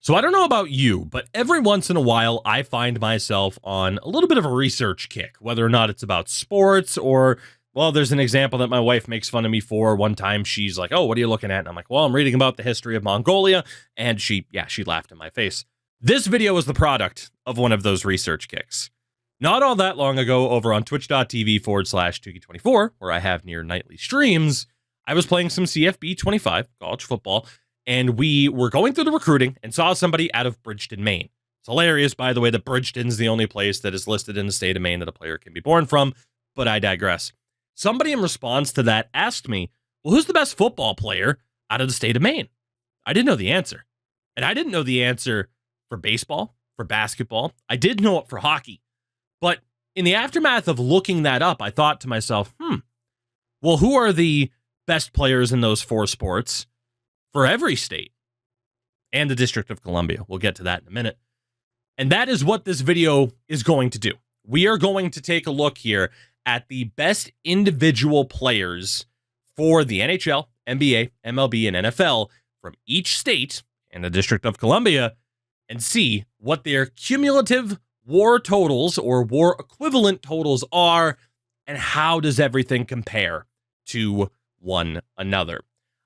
So I don't know about you, but every once in a while, I find myself on a little bit of a research kick, whether or not it's about sports or, well, there's an example that my wife makes fun of me for. One time she's like, oh, what are you looking at? And I'm like, well, I'm reading about the history of Mongolia. And she laughed in my face. This video is the product of one of those research kicks. Not all that long ago, over on twitch.tv/Tuki24, where I have near nightly streams, I was playing some CFB 25, college football, and we were going through the recruiting and saw somebody out of Bridgeton, Maine. It's hilarious, by the way, that Bridgeton's the only place that is listed in the state of Maine that a player can be born from, but I digress. Somebody in response to that asked me, well, who's the best football player out of the state of Maine? I didn't know the answer. And I didn't know the answer for baseball, for basketball. I did know it for hockey. But in the aftermath of looking that up, I thought to myself, well, who are the best players in those four sports for every state and the District of Columbia? We'll get to that in a minute. And that is what this video is going to do. We are going to take a look here at the best individual players for the NHL, NBA, MLB, and NFL from each state and the District of Columbia and see what their cumulative war totals or war equivalent totals are and how does everything compare to one another.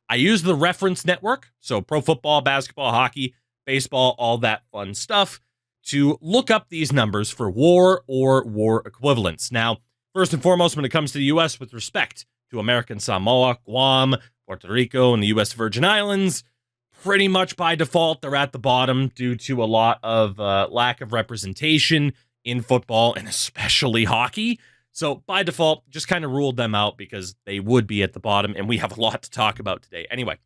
I use the reference network, so pro football, basketball, hockey, baseball, all that fun stuff, to look up these numbers for war or war equivalents. Now, first and foremost, when it comes to the U.S. with respect to American Samoa, Guam, Puerto Rico, and the U.S. Virgin Islands, pretty much by default, they're at the bottom due to a lot of lack of representation in football and especially hockey. So by default, just kind of ruled them out because they would be at the bottom, and we have a lot to talk about today anyway.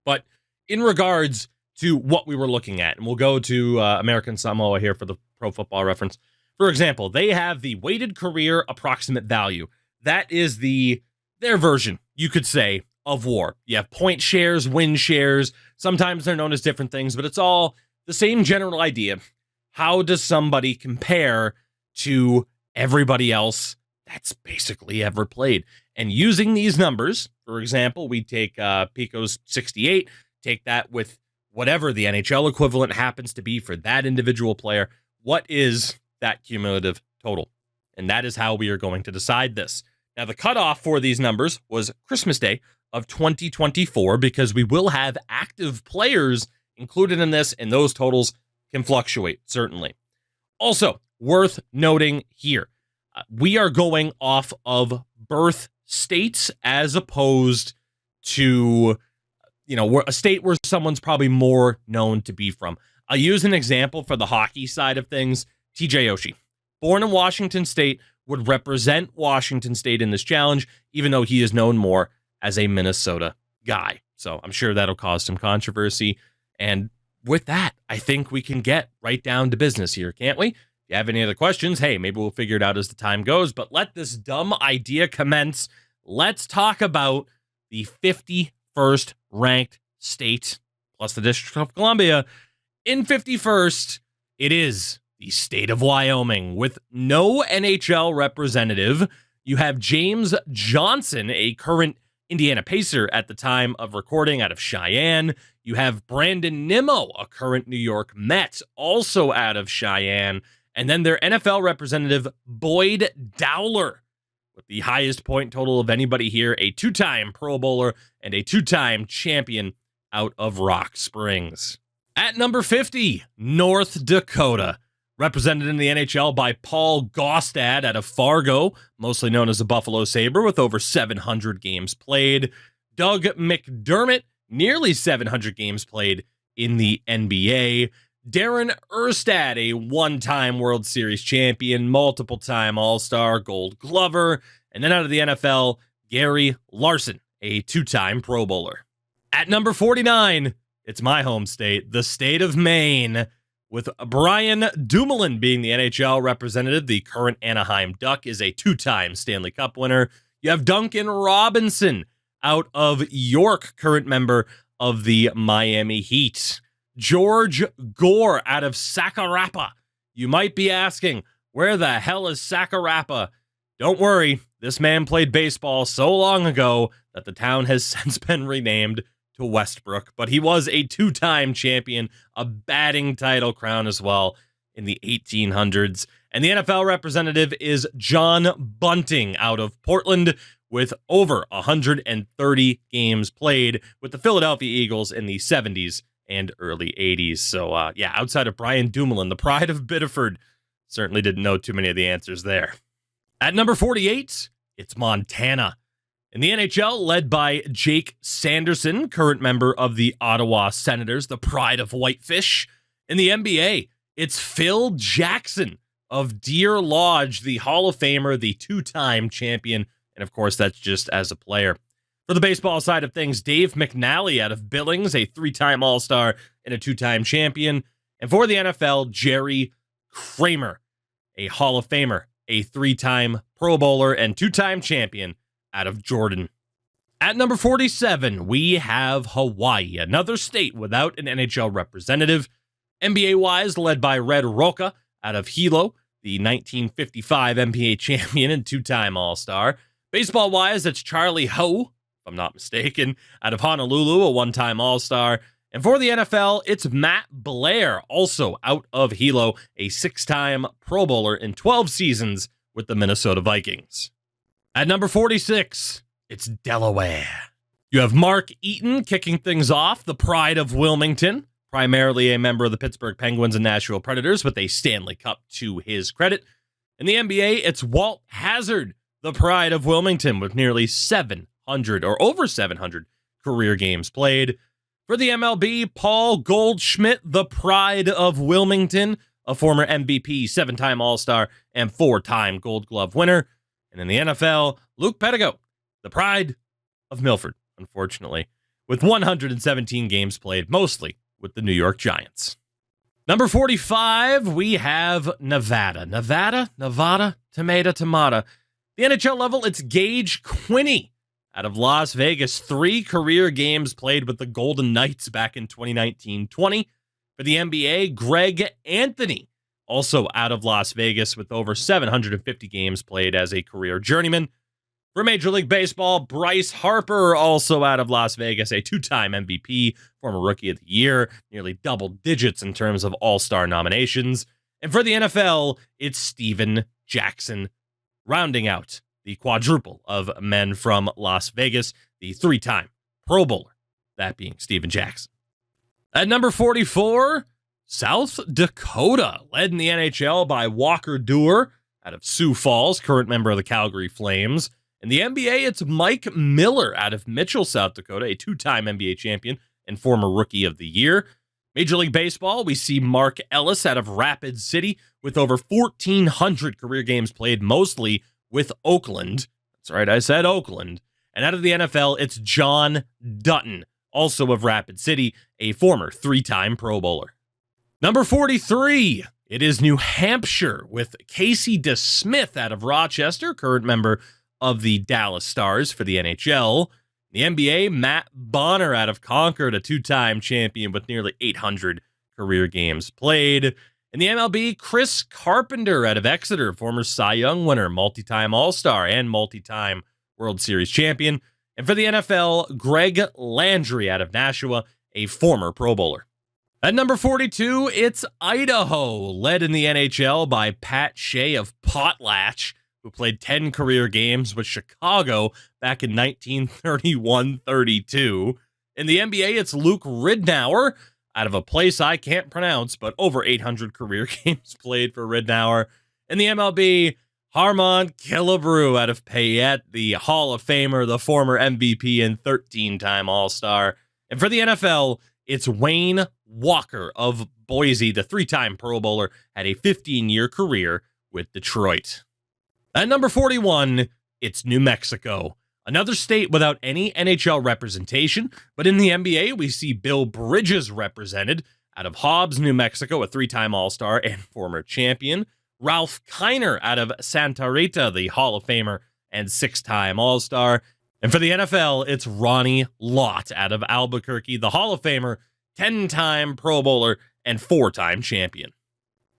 But in regards to what we were looking at, and we'll go to American Samoa here for the pro football reference. For example, they have the weighted career approximate value. That is their version, you could say, of war. You have point shares, win shares. Sometimes they're known as different things, but it's all the same general idea. How does somebody compare to everybody else that's basically ever played? And using these numbers, for example, we take Pico's 68, take that with whatever the NHL equivalent happens to be for that individual player. What is that cumulative total? And that is how we are going to decide this. Now, the cutoff for these numbers was Christmas Day of 2024 because we will have active players included in this, and those totals can fluctuate, certainly. Also, worth noting here, we are going off of birth states as opposed to, a state where someone's probably more known to be from. I'll use an example for the hockey side of things. TJ Oshie, born in Washington State, would represent Washington State in this challenge, even though he is known more as a Minnesota guy. So I'm sure that'll cause some controversy. And with that, I think we can get right down to business here, can't we? If you have any other questions, hey, maybe we'll figure it out as the time goes, but let this dumb idea commence. Let's talk about the 51st ranked state, plus the District of Columbia. In 51st, it is the state of Wyoming, with no NHL representative. You have James Johnson, a current Indiana Pacer at the time of recording, out of Cheyenne. You have Brandon Nimmo, a current New York Met, also out of Cheyenne. And then their NFL representative, Boyd Dowler, with the highest point total of anybody here, a two-time Pro Bowler and a two-time champion out of Rock Springs. At number 50, North Dakota, represented in the NHL by Paul Gaustad out of Fargo, mostly known as the Buffalo Sabre, with over 700 games played. Doug McDermott, nearly 700 games played in the NBA. Darren Erstad, a one-time World Series champion, multiple-time All-Star, Gold Glover. And then out of the NFL, Gary Larson, a two-time Pro Bowler. At number 49, it's my home state, the state of Maine, with Brian Dumoulin being the NHL representative. The current Anaheim Duck is a two-time Stanley Cup winner. You have Duncan Robinson out of York, current member of the Miami Heat. George Gore out of Sakarapa. You might be asking, where the hell is Sakarapa? Don't worry, this man played baseball so long ago that the town has since been renamed to Westbrook, but he was a 2-time champion, a batting title crown as well in the 1800s. And the NFL representative is John Bunting out of Portland with over 130 games played with the Philadelphia Eagles in the 70s and early 80s. So, outside of Brian Dumoulin, the pride of Biddeford, certainly didn't know too many of the answers there. At number 48, it's Montana. In the NHL, led by Jake Sanderson, current member of the Ottawa Senators, the pride of Whitefish. In the NBA, it's Phil Jackson of Deer Lodge, the Hall of Famer, the 2-time champion. And of course, that's just as a player. For the baseball side of things, Dave McNally out of Billings, a 3-time All-Star and a 2-time champion. And for the NFL, Jerry Kramer, a Hall of Famer, a 3-time Pro Bowler and 2-time champion out of Jordan. At number 47, we have Hawaii, another state without an NHL representative. NBA-wise, led by Red Roca out of Hilo, the 1955 NBA champion and 2-time All-Star. Baseball-wise, it's Charlie Ho, if I'm not mistaken, out of Honolulu, a 1-time All-Star. And for the NFL, it's Matt Blair, also out of Hilo, a 6-time Pro Bowler in 12 seasons with the Minnesota Vikings. At number 46, it's Delaware. You have Mark Eaton kicking things off, the pride of Wilmington, primarily a member of the Pittsburgh Penguins and Nashville Predators with a Stanley Cup to his credit. In the NBA, it's Walt Hazzard, the pride of Wilmington, with nearly 700 or over 700 career games played. For the MLB, Paul Goldschmidt, the pride of Wilmington, a former MVP, 7-time All-Star, and 4-time Gold Glove winner. And in the NFL, Luke Pettigo, the pride of Milford, unfortunately, with 117 games played, mostly with the New York Giants. Number 45, we have Nevada. Nevada, tomato. The NHL level, it's Gage Quinney out of Las Vegas. 3 career games played with the Golden Knights back in 2019-20. For the NBA, Greg Anthony, also out of Las Vegas with over 750 games played as a career journeyman. For Major League Baseball, Bryce Harper, also out of Las Vegas, a 2-time MVP, former Rookie of the Year, nearly double digits in terms of All-Star nominations. And for the NFL, it's Steven Jackson, rounding out the quadruple of men from Las Vegas, the 3-time Pro Bowler, that being Steven Jackson. At number 44, South Dakota, led in the NHL by Walker Duehr out of Sioux Falls, current member of the Calgary Flames. In the NBA, it's Mike Miller out of Mitchell, South Dakota, a 2-time NBA champion and former Rookie of the Year. Major League Baseball, we see Mark Ellis out of Rapid City with over 1,400 career games played, mostly with Oakland. That's right, I said Oakland. And out of the NFL, it's John Dutton, also of Rapid City, a former 3-time Pro Bowler. Number 43, it is New Hampshire with Casey DeSmith out of Rochester, current member of the Dallas Stars for the NHL. The NBA, Matt Bonner out of Concord, a 2-time champion with nearly 800 career games played. In the MLB, Chris Carpenter out of Exeter, former Cy Young winner, multi-time All-Star, and multi-time World Series champion. And for the NFL, Greg Landry out of Nashua, a former Pro Bowler. At number 42, it's Idaho, led in the NHL by Pat Shea of Potlatch, who played 10 career games with Chicago back in 1931-32. In the NBA, it's Luke Ridnour out of a place I can't pronounce, but over 800 career games played for Ridnour. In the MLB, Harmon Killebrew out of Payette, the Hall of Famer, the former MVP and 13-time All-Star. And for the NFL, it's Wayne Walker of Boise, the 3-time Pro Bowler, had a 15-year career with Detroit. At number 41, it's New Mexico, another state without any NHL representation, but in the NBA, we see Bill Bridges represented out of Hobbs, New Mexico, a 3-time All-Star and former champion. Ralph Kiner out of Santa Rita, the Hall of Famer and 6-time All-Star. And for the NFL, it's Ronnie Lott out of Albuquerque, the Hall of Famer, 10-time Pro Bowler, and 4-time champion.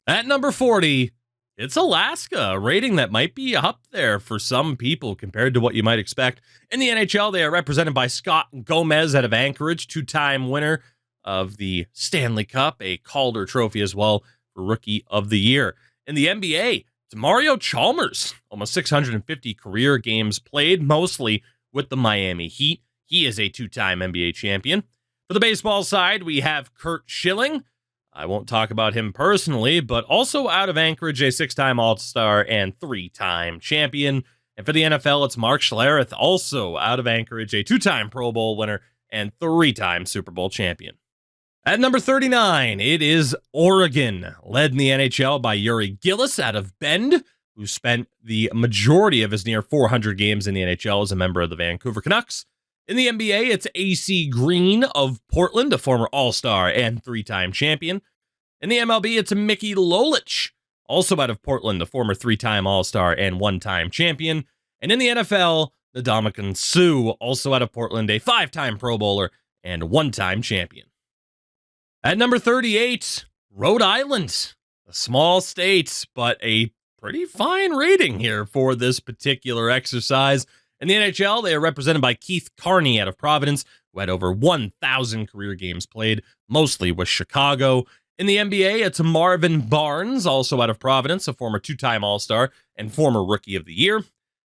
At number 40, It's Alaska, a rating that might be up there for some people compared to what you might expect. In the NHL, they are represented by Scott Gomez out of Anchorage, two-time winner of the Stanley Cup, a Calder Trophy as well for Rookie of the Year. In the NBA, it's Mario Chalmers, almost 650 career games played, mostly with the Miami Heat. He is a two-time NBA champion. For the baseball side, we have Curt Schilling. I won't talk about him personally, but also out of Anchorage, a six-time All-Star and three-time champion. And for the NFL, it's Mark Schlereth, also out of Anchorage, a two-time Pro Bowl winner and three-time Super Bowl champion. At number 39, it is Oregon, led in the NHL by Uri Gillis out of Bend, who spent the majority of his near 400 games in the NHL as a member of the Vancouver Canucks. In the NBA, it's AC Green of Portland, a former All-Star and three-time champion. In the MLB, it's Mickey Lolich, also out of Portland, a former three-time All-Star and one-time champion. And in the NFL, Ndamukong Suh, also out of Portland, a five-time Pro Bowler and one-time champion. At number 38, Rhode Island, a small state, but a pretty fine rating here for this particular exercise. In the NHL, they are represented by Keith Carney out of Providence, who had over 1,000 career games played, mostly with Chicago. In the NBA, it's Marvin Barnes, also out of Providence, a former two-time All-Star and former Rookie of the Year.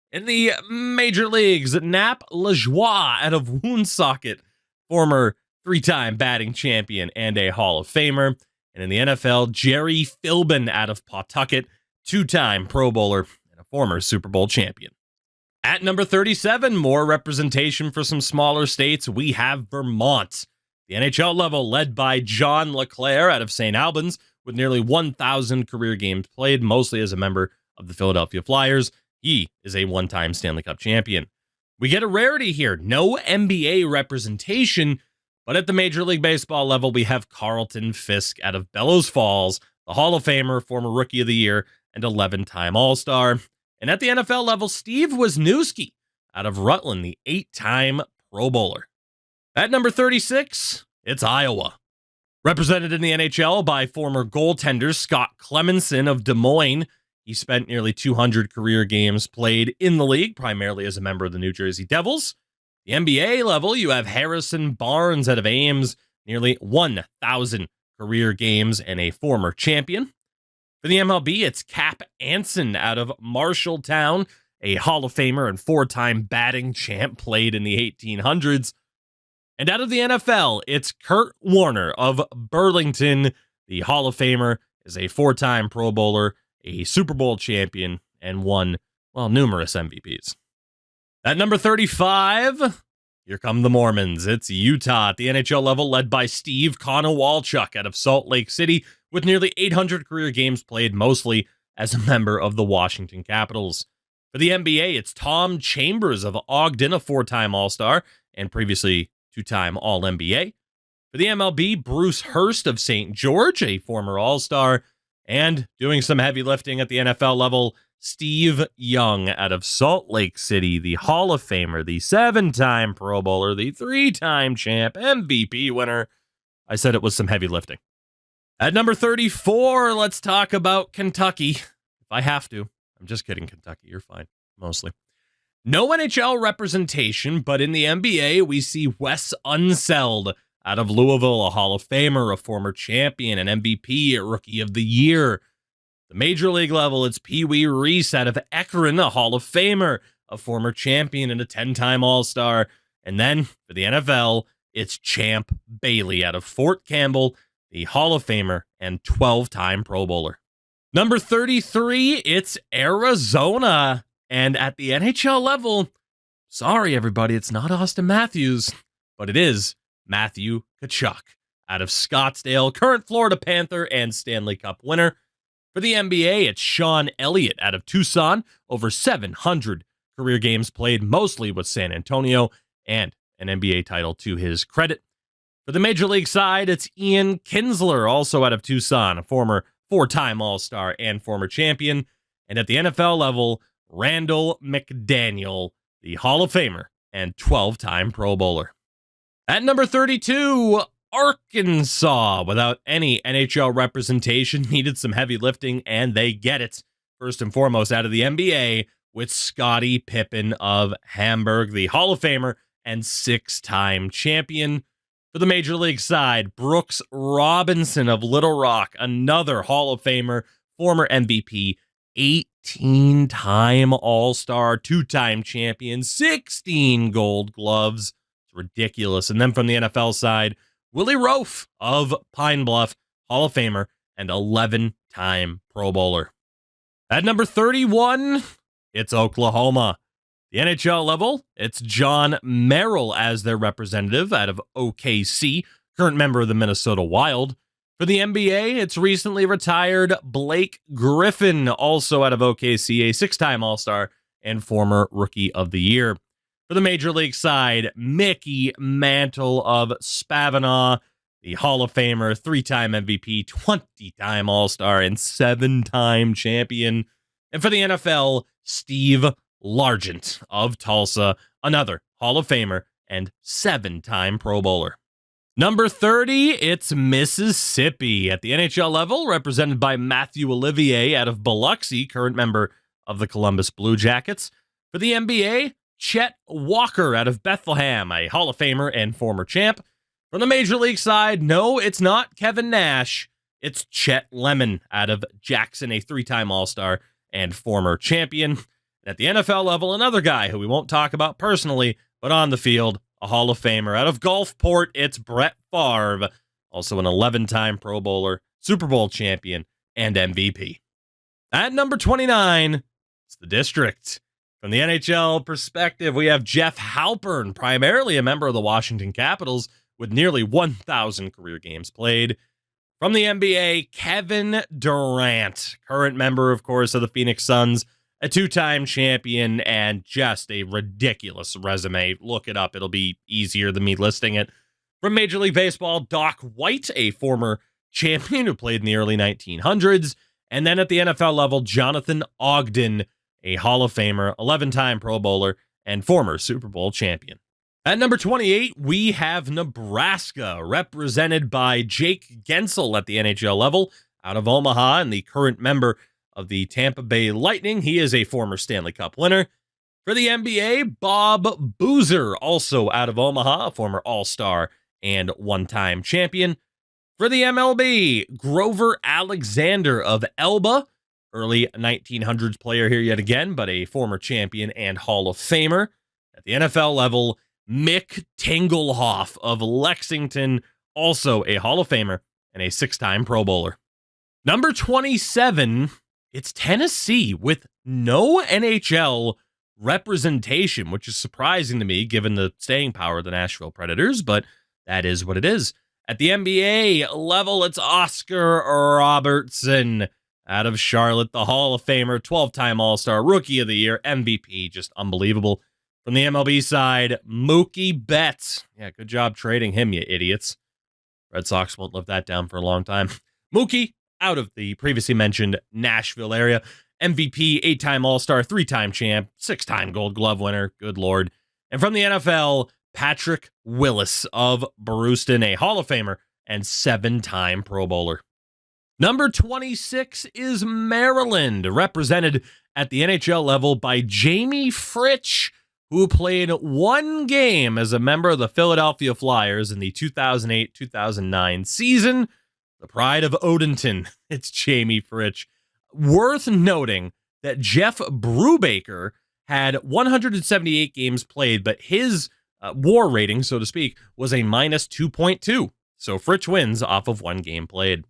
In the Major Leagues, Nap Lajoie out of Woonsocket, former three-time batting champion and a Hall of Famer. And in the NFL, Jerry Philbin out of Pawtucket, two-time Pro Bowler and a former Super Bowl champion. At number 37, more representation for some smaller states, we have Vermont. The NHL level led by John LeClaire out of St. Albans with nearly 1,000 career games played, mostly as a member of the Philadelphia Flyers. He is a one-time Stanley Cup champion. We get a rarity here, no NBA representation, but at the Major League Baseball level, we have Carlton Fisk out of Bellows Falls, the Hall of Famer, former Rookie of the Year, and 11-time All-Star. And at the NFL level, Steve Wisniewski out of Rutland, the 8-time Pro Bowler. At number 36, it's Iowa. Represented in the NHL by former goaltender Scott Clemenson of Des Moines. He spent nearly 200 career games played in the league, primarily as a member of the New Jersey Devils. The NBA level, you have Harrison Barnes out of Ames, nearly 1,000 career games and a former champion. For the MLB, it's Cap Anson out of Marshalltown, a Hall of Famer and four-time batting champ, played in the 1800s. And out of the NFL, it's Kurt Warner of Burlington, the Hall of Famer, is a four-time Pro Bowler, a Super Bowl champion, and won, numerous MVPs. At number 35, here come the Mormons. It's Utah at the NHL level, led by Steve Konowalchuk out of Salt Lake City, with nearly 800 career games played, mostly as a member of the Washington Capitals. For the NBA, it's Tom Chambers of Ogden, a four-time All-Star, and previously two-time All-NBA. For the MLB, Bruce Hurst of St. George, a former All-Star, and doing some heavy lifting at the NFL level, Steve Young out of Salt Lake City, the Hall of Famer, the seven-time Pro Bowler, the three-time champ, MVP winner. I said it was some heavy lifting. At number 34, let's talk about Kentucky. If I have to. I'm just kidding, Kentucky. You're fine. Mostly. No NHL representation, but in the NBA, we see Wes Unseld out of Louisville, a Hall of Famer, a former champion, an MVP, a Rookie of the Year. The Major League level, it's Pee Wee Reese out of Akron, a Hall of Famer, a former champion, and a 10-time All-Star. And then for the NFL, it's Champ Bailey out of Fort Campbell, the Hall of Famer and 12-time Pro Bowler. Number 33, it's Arizona. And at the NHL level, sorry everybody, it's not Austin Matthews, but it is Matthew Tkachuk out of Scottsdale, current Florida Panther and Stanley Cup winner. For the NBA, it's Sean Elliott out of Tucson, over 700 career games played, mostly with San Antonio, and an NBA title to his credit. For the Major League side, it's Ian Kinsler, also out of Tucson, a former four-time All-Star and former champion. And at the NFL level, Randall McDaniel, the Hall of Famer and 12-time Pro Bowler. At number 32, Arkansas, without any NHL representation, needed some heavy lifting, and they get it. first and foremost out of the NBA with Scottie Pippen of Hamburg, the Hall of Famer and 6-time champion. For the Major League side, Brooks Robinson of Little Rock, another Hall of Famer, former MVP, 18-time All-Star, 2-time champion, 16 Gold Gloves. It's ridiculous. And then from the NFL side, Willie Roaf of Pine Bluff, Hall of Famer, and 11-time Pro Bowler. At number 31, it's Oklahoma. The NHL level, it's John Merrill as their representative out of OKC, current member of the Minnesota Wild. For the NBA, it's recently retired Blake Griffin, also out of OKC, a 6-time All-Star and former Rookie of the Year. For the Major League side, Mickey Mantle of Spavinaw, the Hall of Famer, 3-time MVP, 20-time All-Star, and 7-time champion. And for the NFL, Steve Largent of Tulsa, another Hall of Famer and 7-time Pro Bowler. Number 30, it's Mississippi. At the NHL level, represented by Matthew Olivier out of Biloxi, current member of the Columbus Blue Jackets. For the NBA, Chet Walker out of Bethlehem, a Hall of Famer and former champ. From the Major League side, no, it's not Kevin Nash. It's Chet Lemon out of Jackson, a 3-time All-Star and former champion. At the NFL level, another guy who we won't talk about personally, but on the field, a Hall of Famer. Out of Gulfport, it's Brett Favre, also an 11-time Pro Bowler, Super Bowl champion, and MVP. At number 29, it's the District. From the NHL perspective, we have Jeff Halpern, primarily a member of the Washington Capitals, with nearly 1,000 career games played. From the NBA, Kevin Durant, current member, of course, of the Phoenix Suns, a 2-time champion, and just a ridiculous resume. Look it up. It'll be easier than me listing it. From Major League Baseball, Doc White, a former champion who played in the early 1900s. And then at the NFL level, Jonathan Ogden, a Hall of Famer, 11-time Pro Bowler, and former Super Bowl champion. At number 28, we have Nebraska, represented by Jake Gensel at the NHL level, out of Omaha, and the current member of the Tampa Bay Lightning. He is a former Stanley Cup winner. For the NBA, Bob Boozer, also out of Omaha, a former All-Star and 1-time champion. For the MLB, Grover Alexander of Elba, early 1900s player here yet again, but a former champion and Hall of Famer. At the NFL level, Mick Tingelhoff of Lexington, also a Hall of Famer and a 6-time Pro Bowler. Number 27, it's Tennessee with no NHL representation, which is surprising to me given the staying power of the Nashville Predators, but that is what it is. At the NBA level, it's Oscar Robertson out of Charlotte, the Hall of Famer, 12-time All-Star, Rookie of the Year, MVP, just unbelievable. From the MLB side, Mookie Betts. Yeah, good job trading him, you idiots. Red Sox won't live that down for a long time. Mookie, out of the previously mentioned Nashville area, MVP, 8-time All-Star, 3-time champ, 6-time Gold Glove winner, good lord. And from the NFL, Patrick Willis of Brewston, a Hall of Famer and 7-time Pro Bowler. Number 26 is Maryland, represented at the NHL level by Jamie Fritsch, who played 1 game as a member of the Philadelphia Flyers in the 2008-2009 season. The pride of Odenton, it's Jamie Fritsch. Worth noting that Jeff Brubaker had 178 games played, but his WAR rating, so to speak, was a minus 2.2. So Fritsch wins off of 1 game played.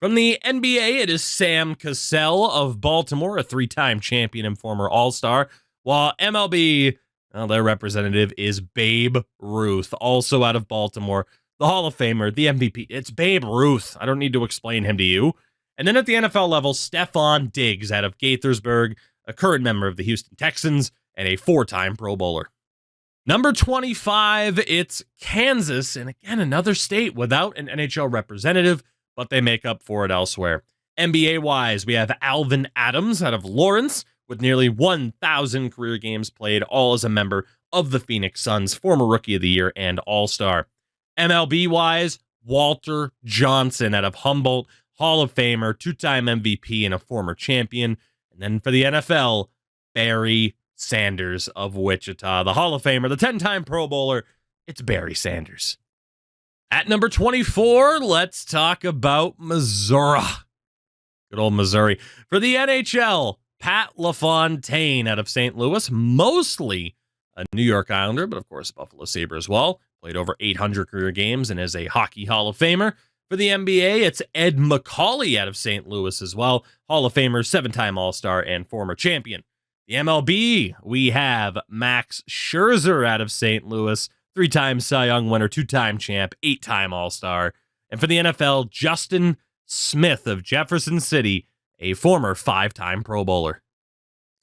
From the NBA, it is Sam Cassell of Baltimore, a 3-time champion and former All-Star, while MLB, well, their representative is Babe Ruth, also out of Baltimore, the Hall of Famer, the MVP. It's Babe Ruth. I don't need to explain him to you. And then at the NFL level, Stephon Diggs out of Gaithersburg, a current member of the Houston Texans, and a 4-time Pro Bowler. Number 25, it's Kansas, and again, another state without an NHL representative, but they make up for it elsewhere. NBA-wise, we have Alvin Adams out of Lawrence, with nearly 1,000 career games played, all as a member of the Phoenix Suns, former Rookie of the Year and All-Star. MLB-wise, Walter Johnson out of Humboldt, Hall of Famer, 2-time MVP, and a former champion. And And then for the NFL, Barry Sanders of Wichita, the Hall of Famer, the 10-time Pro Bowler. It's Barry Sanders. At number 24, let's talk about Missouri. Good old Missouri. For the NHL, Pat LaFontaine out of St. Louis, mostly a New York Islander, but of course a Buffalo Sabre as well. Played over 800 career games and is a Hockey Hall of Famer. For the NBA, it's Ed McCauley out of St. Louis as well. Hall of Famer, 7-time All-Star, and former champion. The MLB, we have Max Scherzer out of St. Louis, 3-time Cy Young winner, 2-time champ, 8-time All-Star. And for the NFL, Justin Smith of Jefferson City, a former 5-time Pro Bowler.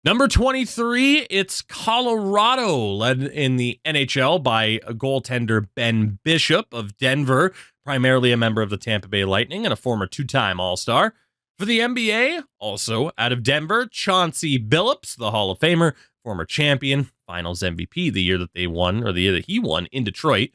Number 23, it's Colorado, led in the NHL by goaltender Ben Bishop of Denver, primarily a member of the Tampa Bay Lightning and a former 2-time All-Star. For the NBA, also out of Denver, Chauncey Billups, the Hall of Famer, former champion, Finals MVP the year that they won, or the year that he won in Detroit.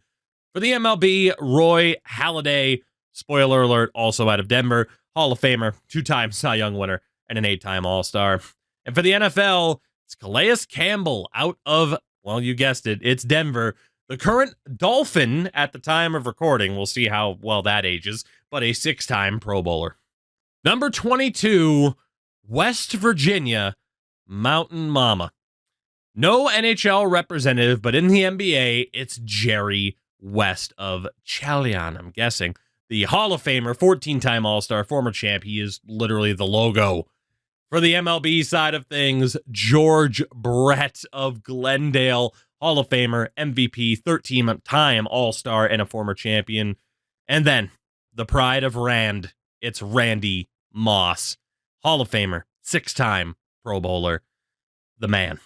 For the MLB, Roy Halladay, spoiler alert, also out of Denver, Hall of Famer, 2-time Cy Young winner, and an 8-time All-Star. And for the NFL, it's Calais Campbell out of, well, you guessed it, it's Denver. The current Dolphin at the time of recording, we'll see how well that ages, but a 6-time Pro Bowler. Number 22, West Virginia, Mountain Mama. No NHL representative, but in the NBA, it's Jerry West of Chalian, I'm guessing. The Hall of Famer, 14-time All-Star, former champ. He is literally the logo. For the MLB side of things, George Brett of Glendale, Hall of Famer, MVP, 13-time All-Star, and a former champion. And then, the pride of Rand, it's Randy Moss, Hall of Famer, 6-time Pro Bowler, the man.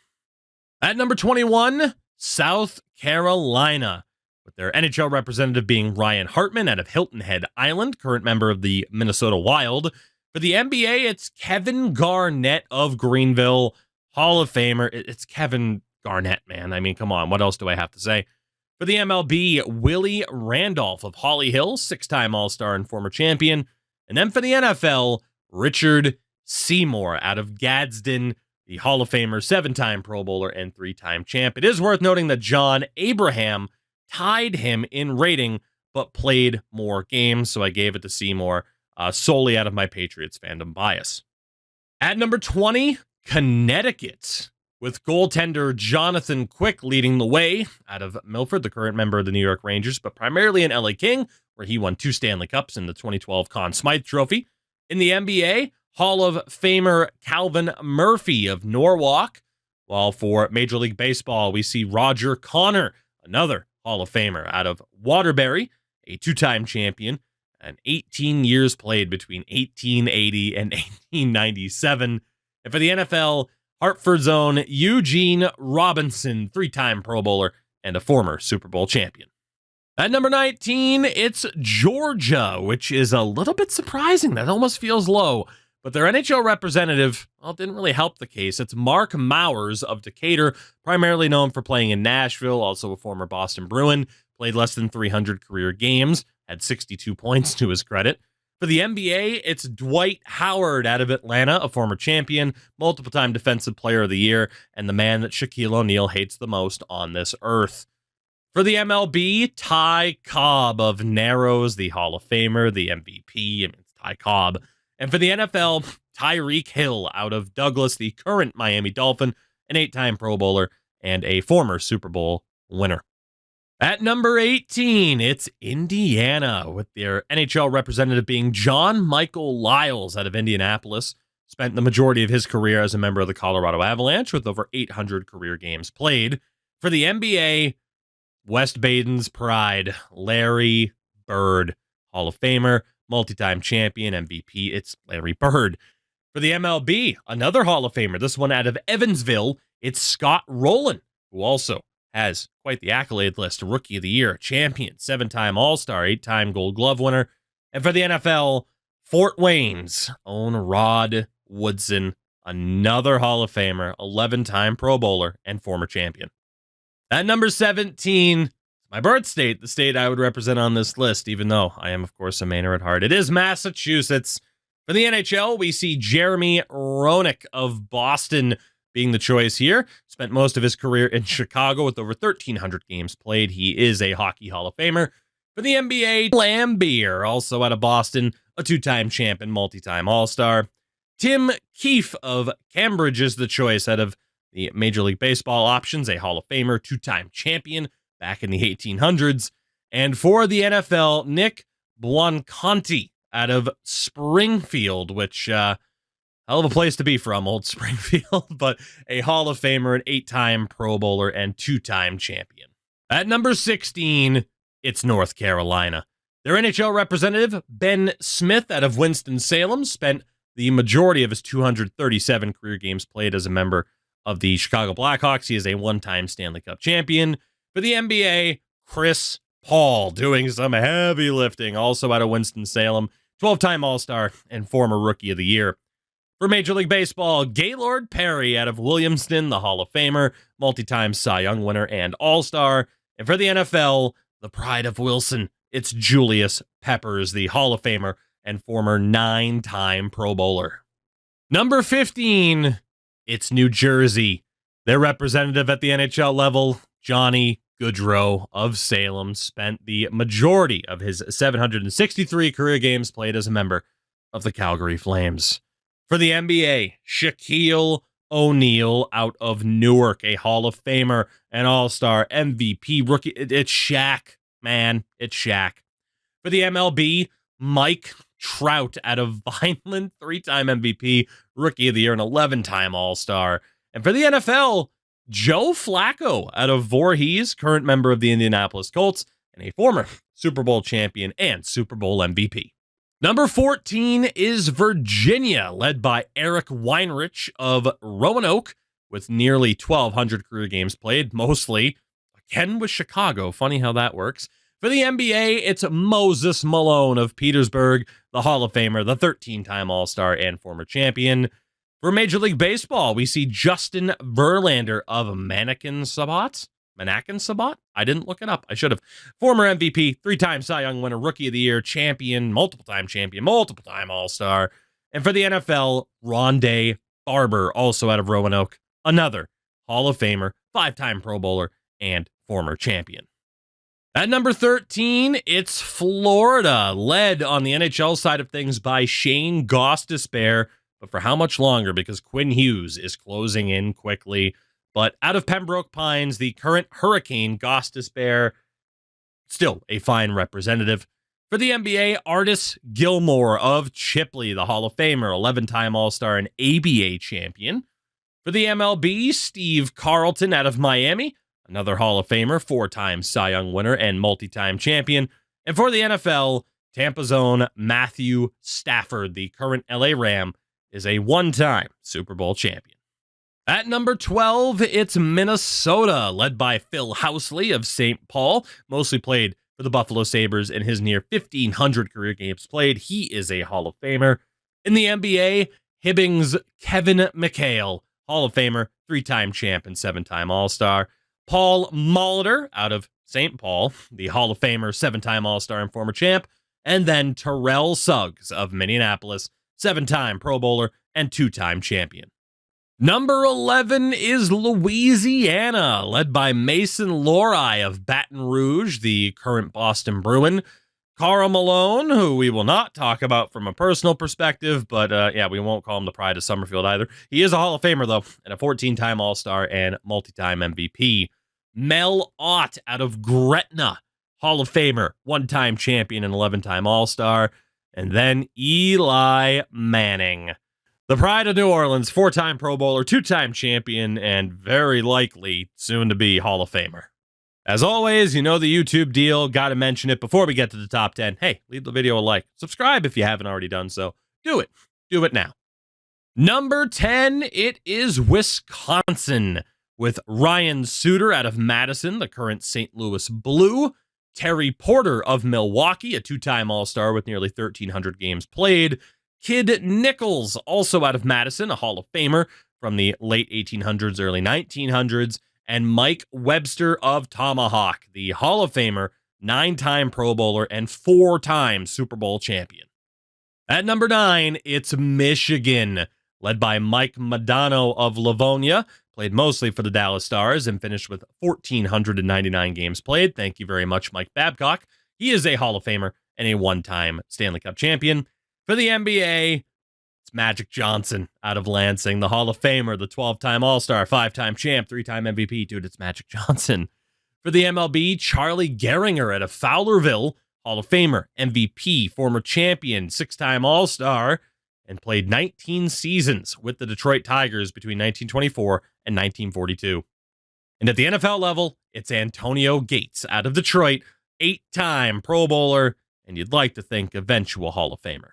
At number 21, South Carolina, with their NHL representative being Ryan Hartman out of Hilton Head Island, current member of the Minnesota Wild. For the NBA, it's Kevin Garnett of Greenville, Hall of Famer. It's Kevin Garnett, man. I mean, come on. What else do I have to say? For the MLB, Willie Randolph of Holly Hill, 6-time All-Star and former champion. And then for the NFL, Richard Seymour out of Gadsden, the Hall of Famer, 7-time Pro Bowler and 3-time champ. It is worth noting that John Abraham tied him in rating, but played more games, so I gave it to Seymour solely out of my Patriots fandom bias. At number 20, Connecticut, with goaltender Jonathan Quick leading the way out of Milford, the current member of the New York Rangers, but primarily an LA King, where he won 2 Stanley Cups in the 2012 Conn Smythe Trophy. In the NBA, Hall of Famer Calvin Murphy of Norwalk, while for Major League Baseball, we see Roger Connor, another Hall of Famer out of Waterbury, a 2-time champion, and 18 years played between 1880 and 1897. And for the NFL, Hartford's own Eugene Robinson, 3-time Pro Bowler and a former Super Bowl champion. At number 19, it's Georgia, which is a little bit surprising. That almost feels low. But their NHL representative, well, didn't really help the case. It's Mark Mowers of Decatur, primarily known for playing in Nashville, also a former Boston Bruin, played less than 300 career games, had 62 points to his credit. For the NBA, it's Dwight Howard out of Atlanta, a former champion, multiple-time Defensive Player of the Year, and the man that Shaquille O'Neal hates the most on this earth. For the MLB, Ty Cobb of Narrows, the Hall of Famer, the MVP, it's Ty Cobb. And for the NFL, Tyreek Hill out of Douglas, the current Miami Dolphin, an 8-time Pro Bowler, and a former Super Bowl winner. At number 18, it's Indiana, with their NHL representative being John Michael Lyles out of Indianapolis. Spent the majority of his career as a member of the Colorado Avalanche with over 800 career games played. For the NBA, West Baden's pride, Larry Bird, Hall of Famer, multi-time champion, MVP, it's Larry Bird. For the MLB, another Hall of Famer, this one out of Evansville, it's Scott Rowland, who also has quite the accolade list, Rookie of the Year, champion, 7-time All-Star, 8-time Gold Glove winner. And for the NFL, Fort Wayne's own Rod Woodson, another Hall of Famer, 11-time Pro Bowler, and former champion. At number 17, my birth state, the state I would represent on this list, even though I am, of course, a Mainer at heart. It is Massachusetts. For the NHL, we see Jeremy Roenick of Boston being the choice here. Spent most of his career in Chicago with over 1,300 games played. He is a Hockey Hall of Famer. For the NBA, Lambier, also out of Boston, a two-time champion, multi-time All-Star. Tim Keefe of Cambridge is the choice out of the Major League Baseball options, a Hall of Famer, two-time champion back in the 1800s. And for the NFL, Nick Buonconti out of Springfield, which, hell of a place to be from, old Springfield, but a Hall of Famer, an 8-time Pro Bowler, and 2-time champion. At number 16, it's North Carolina. Their NHL representative, Ben Smith out of Winston-Salem, spent the majority of his 237 career games played as a member of the Chicago Blackhawks. He is a one-time Stanley Cup champion. For the NBA, Chris Paul doing some heavy lifting, also out of Winston-Salem, 12-time All-Star and former Rookie of the Year. For Major League Baseball, Gaylord Perry out of Williamston, the Hall of Famer, multi-time Cy Young winner and All-Star. And for the NFL, the pride of Wilson, it's Julius Peppers, the Hall of Famer and former 9-time Pro Bowler. Number 15, it's New Jersey. Their representative at the NHL level, Johnny Gaudreau of Salem, spent the majority of his 763 career games played as a member of the Calgary Flames. For the NBA, Shaquille O'Neal out of Newark, a Hall of Famer, an All-Star, MVP, rookie. It's Shaq, man. It's Shaq. For the MLB, Mike Trout out of Vineland, 3-time MVP, Rookie of the Year, and 11-time All-Star. And for the NFL, Joe Flacco out of Voorhees, current member of the Indianapolis Colts, and a former Super Bowl champion and Super Bowl MVP. Number 14 is Virginia, led by Eric Weinrich of Roanoke, with nearly 1,200 career games played, mostly, again, with Chicago. Funny how that works. For the NBA, it's Moses Malone of Petersburg, the Hall of Famer, the 13-time All-Star and former champion. For Major League Baseball, we see Justin Verlander of Manakin Sabot. I didn't look it up. I should have. Former MVP, 3-time Cy Young winner, Rookie of the Year, champion, multiple-time All-Star. And for the NFL, Rondé Barber, also out of Roanoke, another Hall of Famer, 5-time Pro Bowler, and former champion. At number 13, it's Florida, led on the NHL side of things by Shane Gostisbehere, but for how much longer? Because Quinn Hughes is closing in quickly. But out of Pembroke Pines, the current Hurricane, Gostisbehere, still a fine representative. For the NBA, Artis Gilmore of Chipley, the Hall of Famer, 11-time All-Star and ABA champion. For the MLB, Steve Carlton out of Miami, another Hall of Famer, 4-time Cy Young winner and multi-time champion. And for the NFL, Tampa's own Matthew Stafford, the current LA Ram, is a one-time Super Bowl champion. At number 12, it's Minnesota, led by Phil Housley of St. Paul, mostly played for the Buffalo Sabres in his near 1,500 career games played. He is a Hall of Famer. In the NBA, Hibbings Kevin McHale, Hall of Famer, 3-time champ and 7-time All-Star. Paul Molitor out of St. Paul, the Hall of Famer, 7-time All-Star and former champ. And then Terrell Suggs of Minneapolis, 7-time Pro Bowler and 2-time champion. Number 11 is Louisiana, led by Mason Lohrei of Baton Rouge, the current Boston Bruin. Karl Malone, who we will not talk about from a personal perspective, but we won't call him the pride of Summerfield either. He is a Hall of Famer, though, and a 14-time All-Star and multi-time MVP. Mel Ott out of Gretna, Hall of Famer, 1-time champion and 11-time All-Star. And then Eli Manning, the pride of New Orleans, 4-time Pro Bowler, 2-time champion, and very likely soon to be Hall of Famer. As always, you know the YouTube deal. Got to mention it before we get to the top 10. Hey, leave the video a like. Subscribe if you haven't already done so. Do it. Do it now. Number 10, it is Wisconsin, with Ryan Suter out of Madison, the current St. Louis Blue. Terry Porter of Milwaukee, a 2-time All-Star with nearly 1,300 games played. Kid Nichols, also out of Madison, a Hall of Famer from the late 1800s, early 1900s. And Mike Webster of Tomahawk, the Hall of Famer, 9-time Pro Bowler and 4-time Super Bowl champion. At number 9, it's Michigan, led by Mike Modano of Livonia. Played mostly for the Dallas Stars and finished with 1,499 games played. Thank you very much, Mike Babcock. He is a Hall of Famer and a one-time Stanley Cup champion. For the NBA, it's Magic Johnson out of Lansing, the Hall of Famer, the 12-time All-Star, 5-time champ, 3-time MVP. Dude, it's Magic Johnson. For the MLB, Charlie Gehringer out of Fowlerville, Hall of Famer, MVP, former champion, 6-time All-Star, and played 19 seasons with the Detroit Tigers between 1924 and 1942. And at the NFL level, it's Antonio Gates out of Detroit, 8-time Pro Bowler, and you'd like to think eventual Hall of Famer.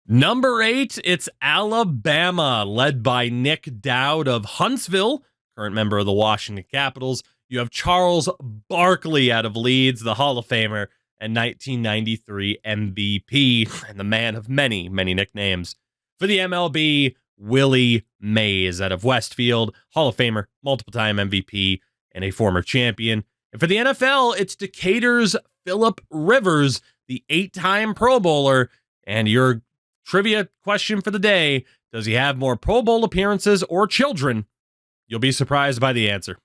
Number 8, it's Alabama, led by Nick Dowd of Huntsville, current member of the Washington Capitals. You have Charles Barkley out of Leeds, the Hall of Famer, and 1993 MVP, and the man of many, many nicknames. For the MLB, Willie Mays out of Westfield, Hall of Famer, multiple-time MVP, and a former champion. And for the NFL, it's Decatur's Phillip Rivers, the 8-time Pro Bowler. And your trivia question for the day, does he have more Pro Bowl appearances or children? You'll be surprised by the answer.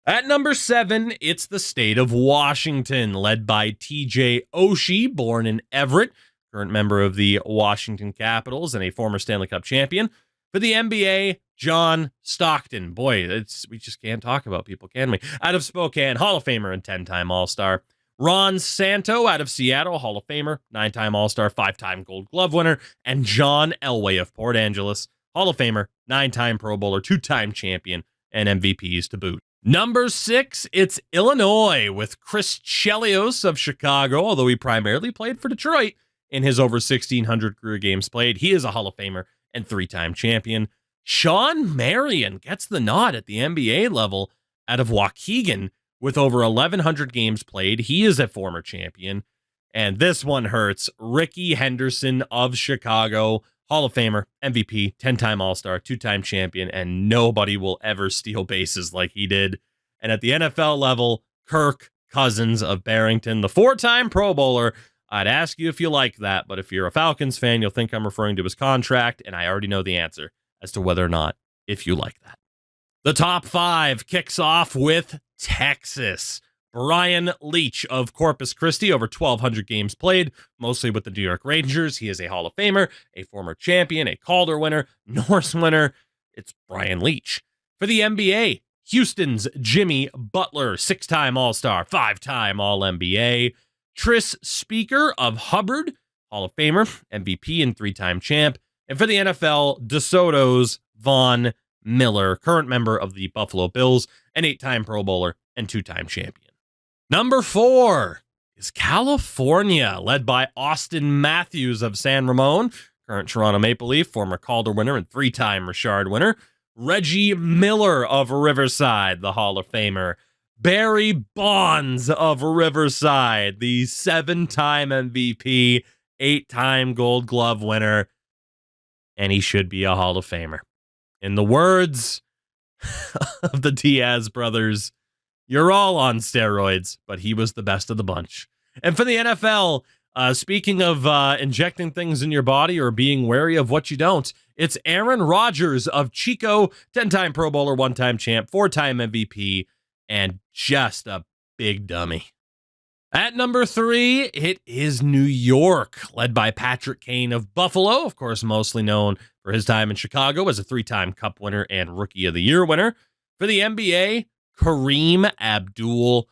At number 7, it's the state of Washington, led by T.J. Oshie, born in Everett, current member of the Washington Capitals and a former Stanley Cup champion. For the NBA, John Stockton. Boy, we just can't talk about people, can we? Out of Spokane, Hall of Famer and 10-time All-Star. Ron Santo out of Seattle, Hall of Famer, 9-time All-Star, 5-time Gold Glove winner. And John Elway of Port Angeles, Hall of Famer, 9-time Pro Bowler, 2-time champion, and MVPs to boot. Number 6, it's Illinois with Chris Chelios of Chicago, although he primarily played for Detroit in his over 1,600 career games played. He is a Hall of Famer and 3-time champion. Sean Marion gets the nod at the NBA level out of Waukegan with over 1,100 games played. He is a former champion. And this one hurts. Ricky Henderson of Chicago, Hall of Famer, MVP, 10-time All-Star, 2-time champion, and nobody will ever steal bases like he did. And at the NFL level, Kirk Cousins of Barrington, the 4-time Pro Bowler. I'd ask you if you like that, but if you're a Falcons fan, you'll think I'm referring to his contract, and I already know the answer as to whether or not if you like that. The top 5 kicks off with Texas. Brian Leach of Corpus Christi, over 1,200 games played, mostly with the New York Rangers. He is a Hall of Famer, a former champion, a Calder winner, Norris winner. It's Brian Leach. For the NBA, Houston's Jimmy Butler, 6-time All-Star, 5-time All-NBA. Tris Speaker of Hubbard, Hall of Famer, MVP, and 3-time champ. And for the NFL, DeSoto's Von Miller, current member of the Buffalo Bills, an 8-time Pro Bowler and 2-time champion. Number 4 is California, led by Austin Matthews of San Ramon, current Toronto Maple Leaf, former Calder winner and 3-time Richard winner. Reggie Miller of Riverside, the Hall of Famer. Barry Bonds of Riverside, the 7-time MVP, 8-time Gold Glove winner, and he should be a Hall of Famer. In the words of the Diaz brothers, you're all on steroids, but he was the best of the bunch. And for the NFL, speaking of injecting things in your body or being wary of what you don't, it's Aaron Rodgers of Chico, 10-time Pro Bowler, 1-time champ, 4-time MVP, and just a big dummy. At number 3, it is New York, led by Patrick Kane of Buffalo, of course, mostly known for his time in Chicago as a 3-time Cup winner and Rookie of the Year winner. For the NBA, Kareem Abdul-Jabbar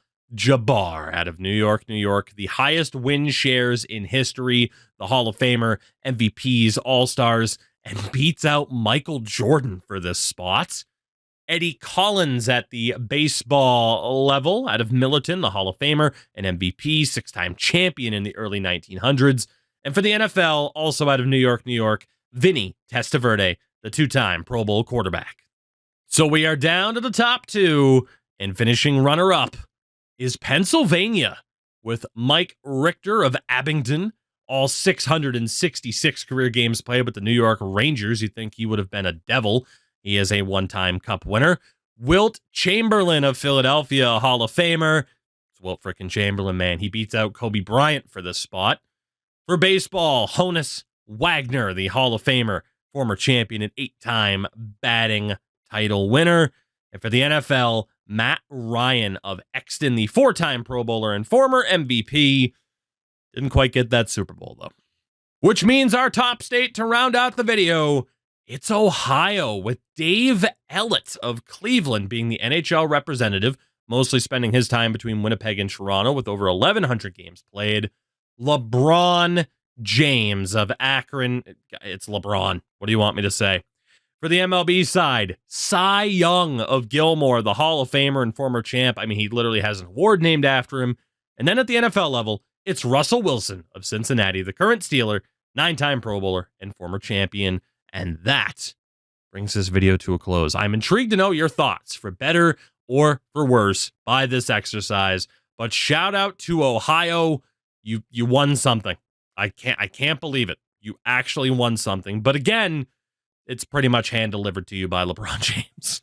out of New York, New York, the highest win shares in history, the Hall of Famer, MVPs, All-Stars, and beats out Michael Jordan for this spot. Eddie Collins at the baseball level out of Millerton, the Hall of Famer, an MVP, 6-time champion in the early 1900s. And for the NFL, also out of New York, New York, Vinny Testaverde, the 2-time Pro Bowl quarterback. So we are down to the top 2, and finishing runner-up is Pennsylvania with Mike Richter of Abingdon, all 666 career games played with the New York Rangers. You'd think he would have been a Devil. He is a 1-time Cup winner. Wilt Chamberlain of Philadelphia, a Hall of Famer. It's Wilt frickin' Chamberlain, man. He beats out Kobe Bryant for this spot. For baseball, Honus Wagner, the Hall of Famer, former champion and 8-time batting title winner. And for the NFL, Matt Ryan of Exton, the 4-time Pro Bowler and former MVP. Didn't quite get that Super Bowl, though. Which means our top state to round out the video, it's Ohio, with Dave Ellett of Cleveland being the NHL representative, mostly spending his time between Winnipeg and Toronto with over 1,100 games played. LeBron James of Akron. It's LeBron. What do you want me to say? For the MLB side, Cy Young of Gilmore, the Hall of Famer and former champ. I mean, he literally has an award named after him. And then at the NFL level, it's Russell Wilson of Cincinnati, the current Steeler, 9-time Pro Bowler and former champion. And that brings this video to a close. I'm intrigued to know your thoughts, for better or for worse, by this exercise. But shout out to Ohio. You won something. I can't believe it. You actually won something. But again, it's pretty much hand delivered to you by LeBron James.